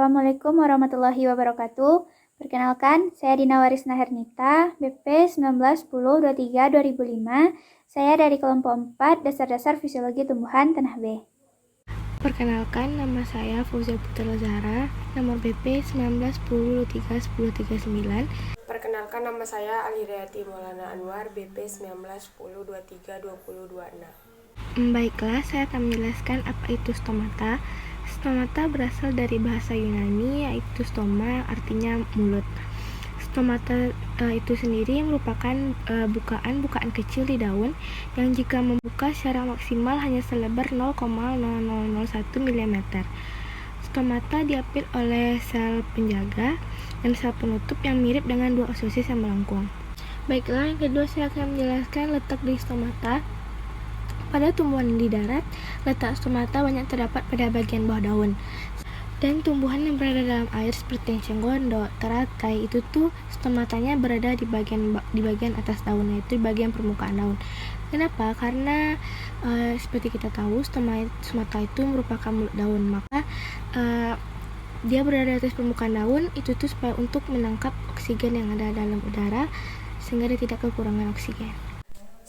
Assalamualaikum warahmatullahi wabarakatuh. Perkenalkan, saya Dina Warisna Hernita, BP 1910-23-2005. Saya dari kelompok 4, Dasar-Dasar Fisiologi Tumbuhan Tanah B. Perkenalkan, nama saya Fauzia Putra Zahra, nomor BP 1910-23-1039. Perkenalkan, nama saya Aliriyati Maulana Anwar, BP 1910-23-2026. Baiklah, saya akan menjelaskan apa itu stomata. Stomata berasal dari bahasa Yunani, yaitu stoma, artinya mulut. Stomata itu sendiri merupakan bukaan kecil di daun yang jika membuka secara maksimal hanya selebar 0,0001 mm. Stomata diapit oleh sel penjaga dan sel penutup yang mirip dengan dua oosit yang melengkung. Baiklah, yang kedua saya akan menjelaskan letak di stomata. Pada tumbuhan di darat, letak stomata banyak terdapat pada bagian bawah daun. Dan tumbuhan yang berada dalam air seperti cenggondo, teratai, itu tuh stomatanya berada di bagian atas daun, yaitu di bagian permukaan daun. Kenapa? Karena seperti kita tahu, stomata itu merupakan mulut daun, maka dia berada di atas permukaan daun itu tuh supaya untuk menangkap oksigen yang ada dalam udara sehingga dia tidak kekurangan oksigen.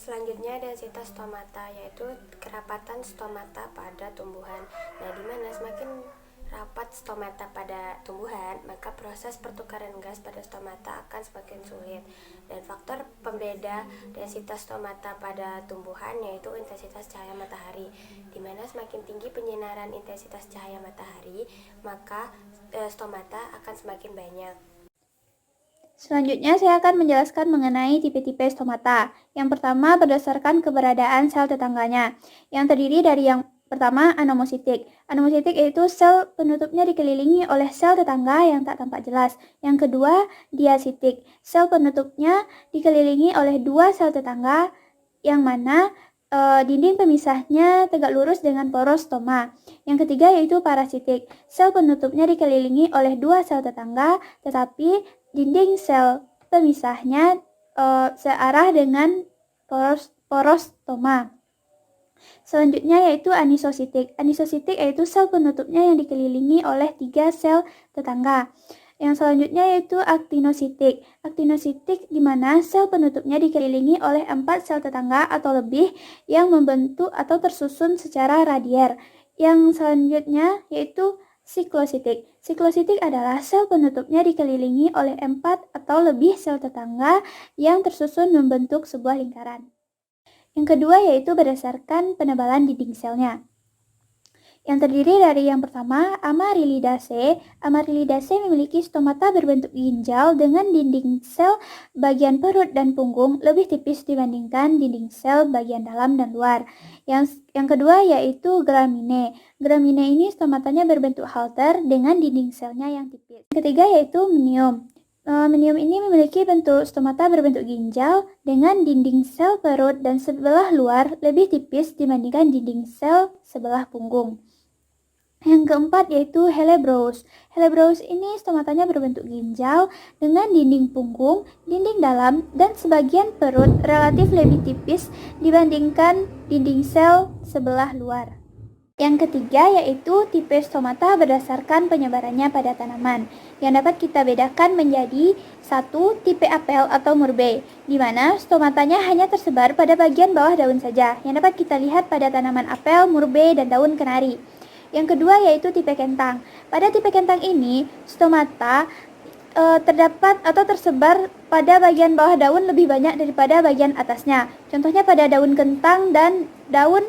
Selanjutnya densitas stomata, yaitu kerapatan stomata pada tumbuhan. Nah, di mana semakin rapat stomata pada tumbuhan, maka proses pertukaran gas pada stomata akan semakin sulit. Dan faktor pembeda densitas stomata pada tumbuhan yaitu intensitas cahaya matahari. Di mana semakin tinggi penyinaran intensitas cahaya matahari, maka stomata akan semakin banyak. Selanjutnya saya akan menjelaskan mengenai tipe-tipe stomata. Yang pertama berdasarkan keberadaan sel tetangganya, yang terdiri dari yang pertama anomositik. Anomositik yaitu sel penutupnya dikelilingi oleh sel tetangga yang tak tampak jelas. Yang kedua diasitik, sel penutupnya dikelilingi oleh dua sel tetangga yang mana dinding pemisahnya tegak lurus dengan poros stoma. Yang ketiga yaitu parasitik, sel penutupnya dikelilingi oleh dua sel tetangga tetapi dinding sel pemisahnya searah dengan poros stoma. Selanjutnya yaitu anisositik. Anisositik yaitu sel penutupnya yang dikelilingi oleh tiga sel tetangga. Yang selanjutnya yaitu aktinositik. Aktinositik di mana sel penutupnya dikelilingi oleh 4 sel tetangga atau lebih yang membentuk atau tersusun secara radier. Yang selanjutnya yaitu siklositik. Siklositik adalah sel penutupnya dikelilingi oleh 4 atau lebih sel tetangga yang tersusun membentuk sebuah lingkaran. Yang kedua yaitu berdasarkan penebalan dinding selnya, yang terdiri dari yang pertama Amaryllidaceae. Amaryllidaceae memiliki stomata berbentuk ginjal dengan dinding sel bagian perut dan punggung lebih tipis dibandingkan dinding sel bagian dalam dan luar. Yang kedua yaitu Gramineae. Gramineae ini stomatanya berbentuk halter dengan dinding selnya yang tipis. Yang ketiga yaitu Mnium. Mnium ini memiliki bentuk stomata berbentuk ginjal dengan dinding sel perut dan sebelah luar lebih tipis dibandingkan dinding sel sebelah punggung. Yang keempat yaitu Hellebrouws. Hellebrouws ini stomatanya berbentuk ginjal dengan dinding punggung, dinding dalam, dan sebagian perut relatif lebih tipis dibandingkan dinding sel sebelah luar. Yang ketiga yaitu tipe stomata berdasarkan penyebarannya pada tanaman, yang dapat kita bedakan menjadi 1. Tipe apel atau murbe, di mana stomatanya hanya tersebar pada bagian bawah daun saja, yang dapat kita lihat pada tanaman apel, murbe, dan daun kenari. Yang kedua yaitu tipe kentang. Pada tipe kentang ini, stomata terdapat atau tersebar pada bagian bawah daun lebih banyak daripada bagian atasnya. Contohnya pada daun kentang dan daun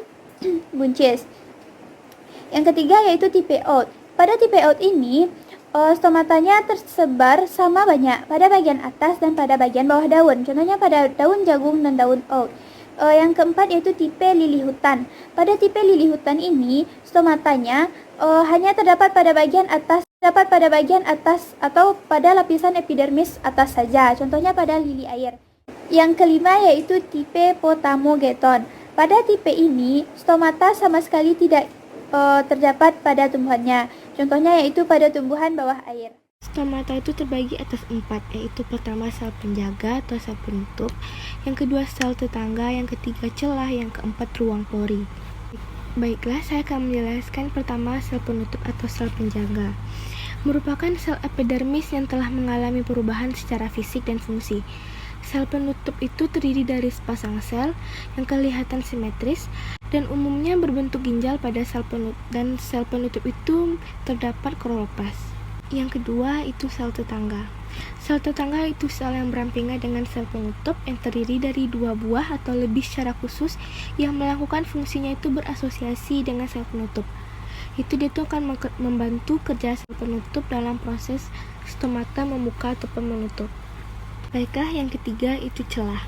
buncis. Yang ketiga yaitu tipe oat. Pada tipe oat ini, stomatanya tersebar sama banyak pada bagian atas dan pada bagian bawah daun. Contohnya pada daun jagung dan daun oat. Yang keempat yaitu tipe lili hutan. Pada tipe lili hutan ini, stomatanya hanya terdapat pada bagian atas atau pada lapisan epidermis atas saja. Contohnya pada lili air. Yang kelima yaitu tipe Potamogeton. Pada tipe ini, stomata sama sekali tidak terdapat pada tumbuhannya. Contohnya yaitu pada tumbuhan bawah air. Stomata itu terbagi atas 4, yaitu pertama sel penjaga atau sel penutup, yang kedua sel tetangga, yang ketiga celah, yang keempat ruang pori. Baiklah, saya akan menjelaskan pertama sel penutup atau sel penjaga. merupakan sel epidermis yang telah mengalami perubahan secara fisik dan fungsi. Sel penutup itu terdiri dari sepasang sel yang kelihatan simetris dan umumnya berbentuk ginjal pada sel penutup, dan sel penutup itu terdapat kloroplast. Yang kedua itu sel tetangga. Sel tetangga itu sel yang berampingan dengan sel penutup yang terdiri dari dua buah atau lebih secara khusus yang melakukan fungsinya itu berasosiasi dengan sel penutup. Itu akan membantu kerja sel penutup dalam proses stomata membuka ataupun menutup. Baiklah, yang ketiga itu celah.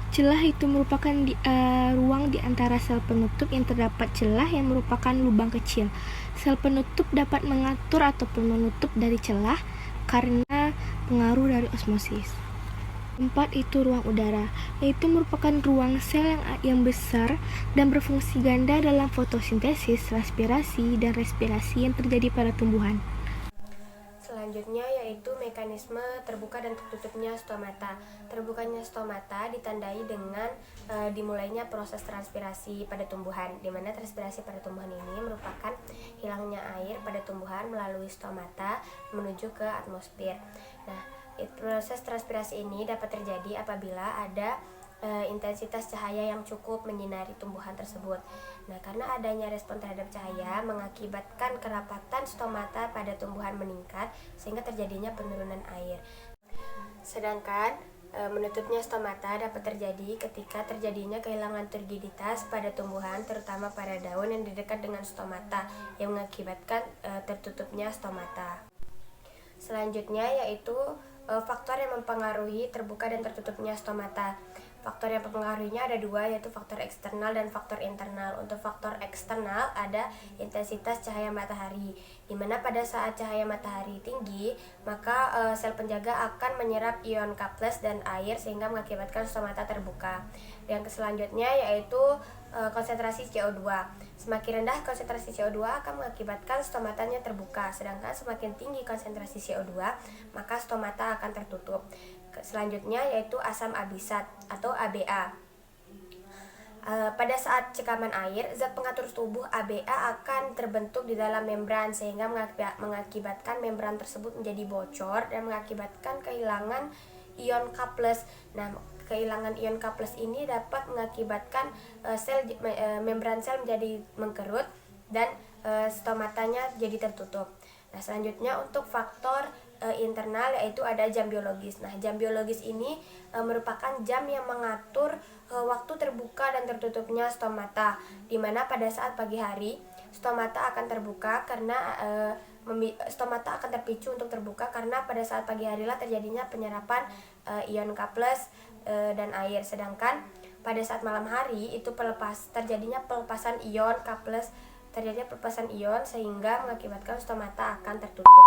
Celah itu merupakan ruang di antara sel penutup yang terdapat celah yang merupakan lubang kecil. Sel penutup dapat mengatur ataupun menutup dari celah karena pengaruh dari osmosis. 4 itu ruang udara, yaitu merupakan ruang sel yang besar dan berfungsi ganda dalam fotosintesis, transpirasi, dan respirasi yang terjadi pada tumbuhan. Selanjutnya yaitu mekanisme terbuka dan tertutupnya stomata. Terbukanya stomata ditandai dengan dimulainya proses transpirasi pada tumbuhan, di mana transpirasi pada tumbuhan ini merupakan hilangnya air pada tumbuhan melalui stomata menuju ke atmosfer. Nah, proses transpirasi ini dapat terjadi apabila ada intensitas cahaya yang cukup menyinari tumbuhan tersebut. Nah, karena adanya respon terhadap cahaya mengakibatkan kerapatan stomata pada tumbuhan meningkat sehingga terjadinya penurunan air. Sedangkan menutupnya stomata dapat terjadi ketika terjadinya kehilangan turgiditas pada tumbuhan, terutama pada daun yang dekat dengan stomata, yang mengakibatkan tertutupnya stomata. Selanjutnya yaitu faktor yang mempengaruhi terbuka dan tertutupnya stomata. Faktor yang mempengaruhinya ada dua, yaitu faktor eksternal dan faktor internal. Untuk faktor eksternal ada intensitas cahaya matahari, di mana pada saat cahaya matahari tinggi, maka sel penjaga akan menyerap ion K+ dan air sehingga mengakibatkan stomata terbuka. Yang selanjutnya yaitu konsentrasi CO2. Semakin rendah konsentrasi CO2 akan mengakibatkan stomatanya terbuka, sedangkan semakin tinggi konsentrasi CO2, maka stomata akan tertutup. Selanjutnya yaitu asam abisat atau ABA. Pada saat cekaman air, zat pengatur tubuh ABA akan terbentuk di dalam membran sehingga mengakibatkan membran tersebut menjadi bocor dan mengakibatkan kehilangan ion K+. Nah, kehilangan ion K+ ini dapat mengakibatkan membran sel menjadi mengkerut dan stomatanya jadi tertutup. Nah, selanjutnya untuk faktor internal yaitu ada jam biologis. Nah, jam biologis ini merupakan jam yang mengatur waktu terbuka dan tertutupnya stomata, di mana pada saat pagi hari stomata akan terbuka karena stomata akan terpicu untuk terbuka karena pada saat pagi harilah terjadinya penyerapan ion K+ dan air, sedangkan pada saat malam hari itu terjadinya pelepasan ion K+, terjadinya pelepasan ion sehingga mengakibatkan stomata akan tertutup.